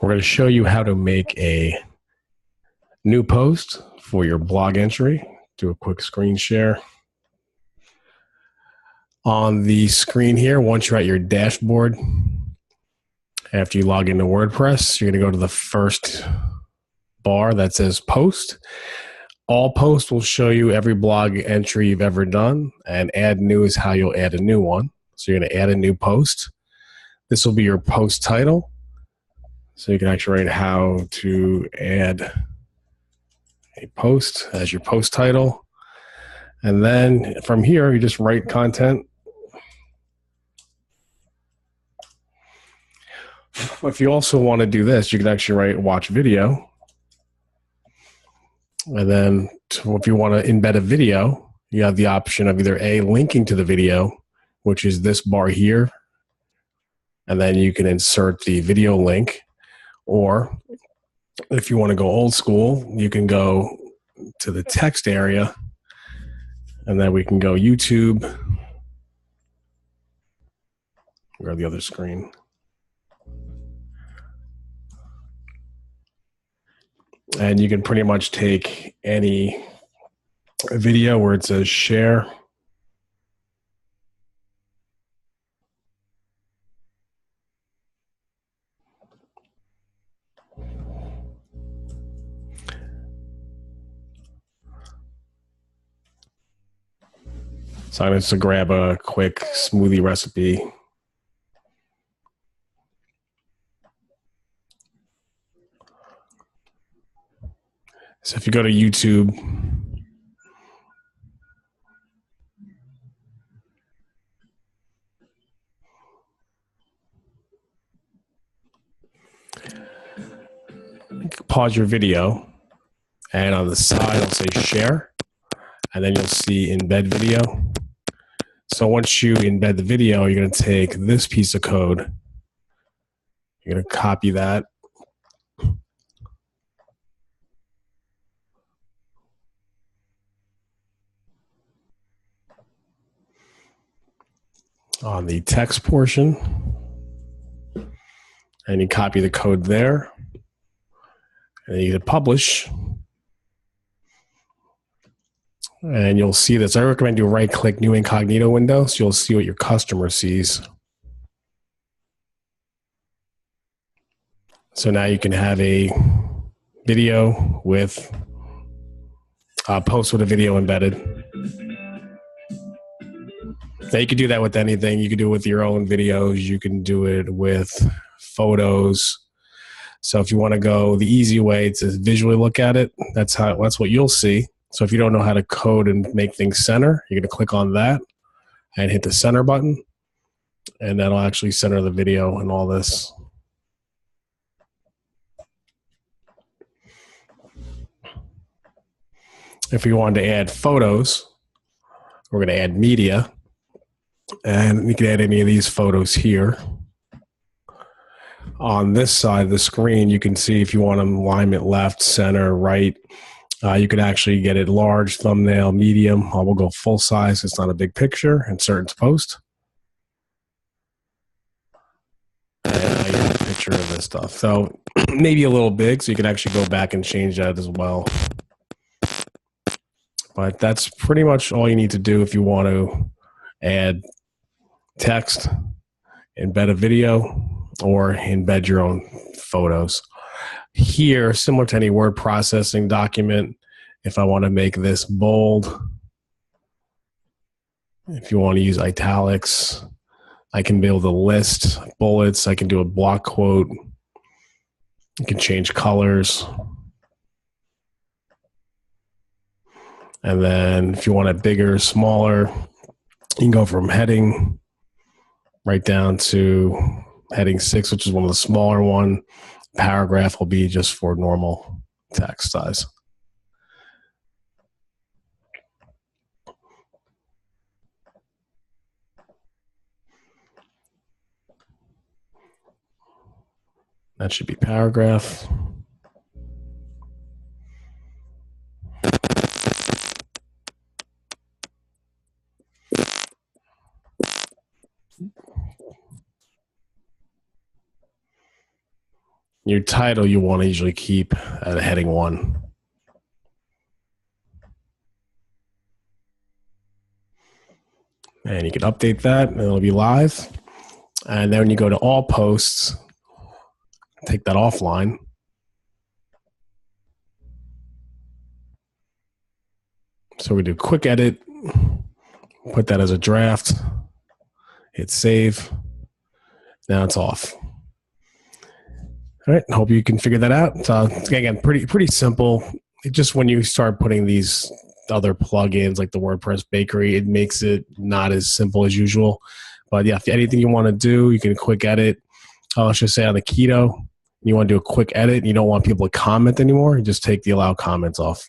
We're going to show you how to make a new post for your blog entry. Do a quick screen share. On the screen here, once you're at your dashboard, after you log into WordPress, you're going to go to the first bar that says post. All posts will show you every blog entry you've ever done, and add new is how you'll add a new one. So you're going to add a new post. This will be your post title. So you can actually write how to add a post as your post title. And then from here, you just write content. If you also want to do this, you can actually write watch video. And then if you want to embed a video, you have the option of either A, linking to the video, which is this bar here. And then you can insert the video link. Or if you want to go old school, you can go to the text area, and then we can go YouTube. Or the other screen. And you can pretty much take any video where it says share. So I'm just to grab a quick smoothie recipe. So if you go to YouTube, pause your video, and on the side it'll say share, and then you'll see embed video. So once you embed the video, you're going to take this piece of code, you're going to copy that, on the text portion, and you copy the code there, and you hit publish, and you'll see this. I recommend you right-click New Incognito window, so you'll see what your customer sees. So now you can have a video with a post with a video embedded. Now you can do that with anything. You can do it with your own videos. You can do it with photos. So if you want to go the easy way to visually look at it, that's what you'll see. So if you don't know how to code and make things center, you're going to click on that and hit the center button, and that'll actually center the video and all this. If you wanted to add photos, we're going to add media, and you can add any of these photos here. On this side of the screen, you can see if you want them alignment left, center, right. You can actually get it large, thumbnail, medium. We'll go full size. It's not a big picture. Insert into post. And I get a picture of this stuff. So maybe a little big, so you can actually go back and change that as well. But that's pretty much all you need to do if you want to add text, embed a video, or embed your own photos. Here, similar to any word processing document, if I want to make this bold, if you want to use italics, I can build a list, bullets, I can do a block quote, you can change colors. And then if you want it bigger, smaller, you can go from heading right down to heading 6, which is one of the smaller one. Paragraph will be just for normal text size. That should be paragraph. Your title you want to usually keep at a heading 1. And you can update that and it'll be live. And then when you go to all posts, take that offline. So we do quick edit, put that as a draft, hit save. Now it's off. All right, hope you can figure that out. So again, pretty simple. Just when you start putting these other plugins like the WordPress Bakery, it makes it not as simple as usual. But yeah, if anything you want to do, you can quick edit. Let's just say on the keto, you want to do a quick edit. You don't want people to comment anymore. You just take the allow comments off.